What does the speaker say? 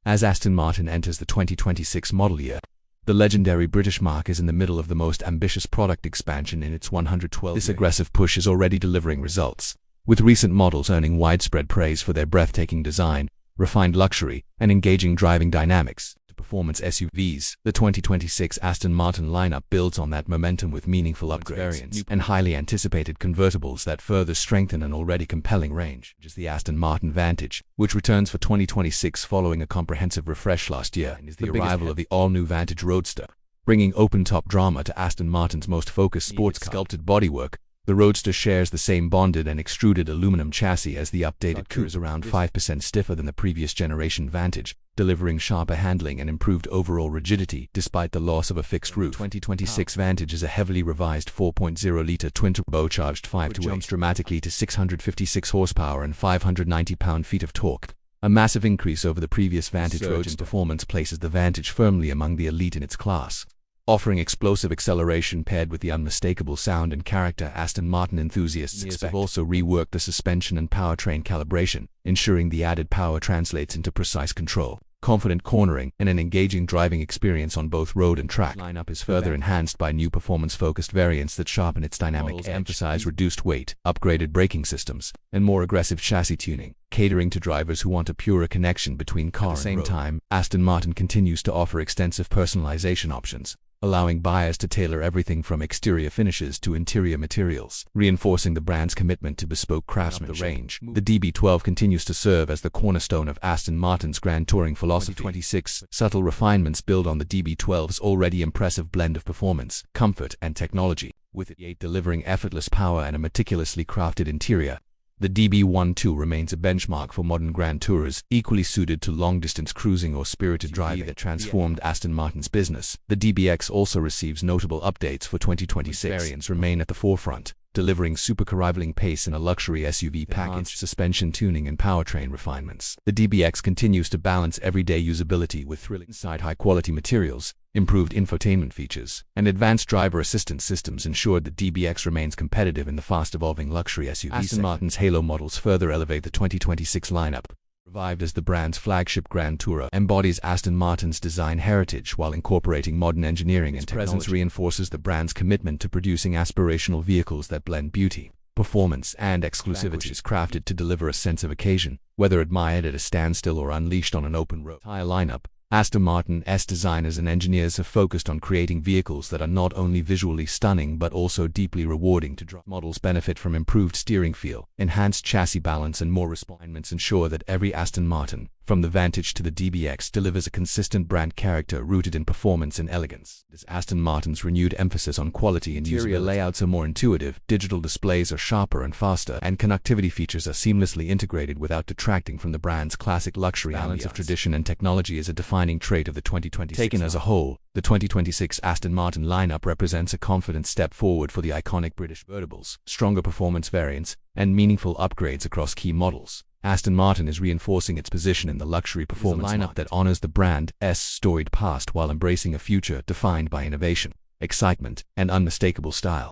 As Aston Martin enters the 2026 model year, the legendary British marque is in the middle of the most ambitious product expansion in its 112 years. This aggressive push is already delivering results, with recent models earning widespread praise for their breathtaking design, refined luxury, and engaging driving dynamics. Performance SUVs, the 2026 Aston Martin lineup builds on that momentum with meaningful upgrades, variants, and highly anticipated convertibles that further strengthen an already compelling range. Just the Aston Martin Vantage, which returns for 2026 following a comprehensive refresh last year, and is the arrival of the all-new Vantage Roadster, bringing open-top drama to Aston Martin's most focused sports car. Sculpted bodywork, the Roadster shares the same bonded and extruded aluminum chassis as the updated Coupe, is around 5% stiffer than the previous generation Vantage, delivering sharper handling and improved overall rigidity despite the loss of a fixed roof. 2026 Vantage is a heavily revised 4.0-liter twin-turbocharged 5-to-8, jumps dramatically to 656 horsepower and 590 pound-feet of torque. A massive increase over the previous Vantage. Roadster performance places the Vantage firmly among the elite in its class. Offering explosive acceleration paired with the unmistakable sound and character Aston Martin enthusiasts expect. Have also reworked the suspension and powertrain calibration, ensuring the added power translates into precise control, confident cornering, and an engaging driving experience on both road and track. The lineup is further enhanced by new performance-focused variants that sharpen its dynamic edge, emphasize reduced weight, upgraded braking systems, and more aggressive chassis tuning, catering to drivers who want a purer connection between car and road. At the same time, Aston Martin continues to offer extensive personalization options, allowing buyers to tailor everything from exterior finishes to interior materials, reinforcing the brand's commitment to bespoke craftsmanship. The range, the DB12 continues to serve as the cornerstone of Aston Martin's grand touring philosophy. 2026 subtle refinements build on the DB12's already impressive blend of performance, comfort, and technology, with it delivering effortless power and a meticulously crafted interior. The DB12 remains a benchmark for modern grand tourers, equally suited to long-distance cruising or spirited driving that transformed Aston Martin's business. The DBX also receives notable updates for 2026. Variants remain at the forefront, delivering supercar-rivaling pace in a luxury SUV package, suspension tuning, and powertrain refinements. The DBX continues to balance everyday usability with thrilling inside high-quality materials. Improved infotainment features and advanced driver assistance systems ensured that DBX remains competitive in the fast-evolving luxury SUV segment. Aston Martin's Halo models further elevate the 2026 lineup. Revived as the brand's flagship Grand Tourer, embodies Aston Martin's design heritage while incorporating modern engineering and technology. Its presence reinforces the brand's commitment to producing aspirational vehicles that blend beauty, performance, and exclusivity. Vantage is crafted to deliver a sense of occasion, whether admired at a standstill or unleashed on an open road. Entire lineup, Aston Martin's designers and engineers have focused on creating vehicles that are not only visually stunning but also deeply rewarding to drive. Models benefit from improved steering feel, enhanced chassis balance, and more refinements ensure that every Aston Martin, from the Vantage to the DBX, delivers a consistent brand character rooted in performance and elegance. As Aston Martin's renewed emphasis on quality and usability. Interior layouts are more intuitive, digital displays are sharper and faster, and connectivity features are seamlessly integrated without detracting from the brand's classic luxury ambiance. Balance of tradition and technology is a defining trait of the 2026. Taken as a whole, the 2026 Aston Martin lineup represents a confident step forward for the iconic British convertibles, stronger performance variants, and meaningful upgrades across key models. Aston Martin is reinforcing its position in the luxury performance lineup that honors the brand's storied past while embracing a future defined by innovation, excitement, and unmistakable style.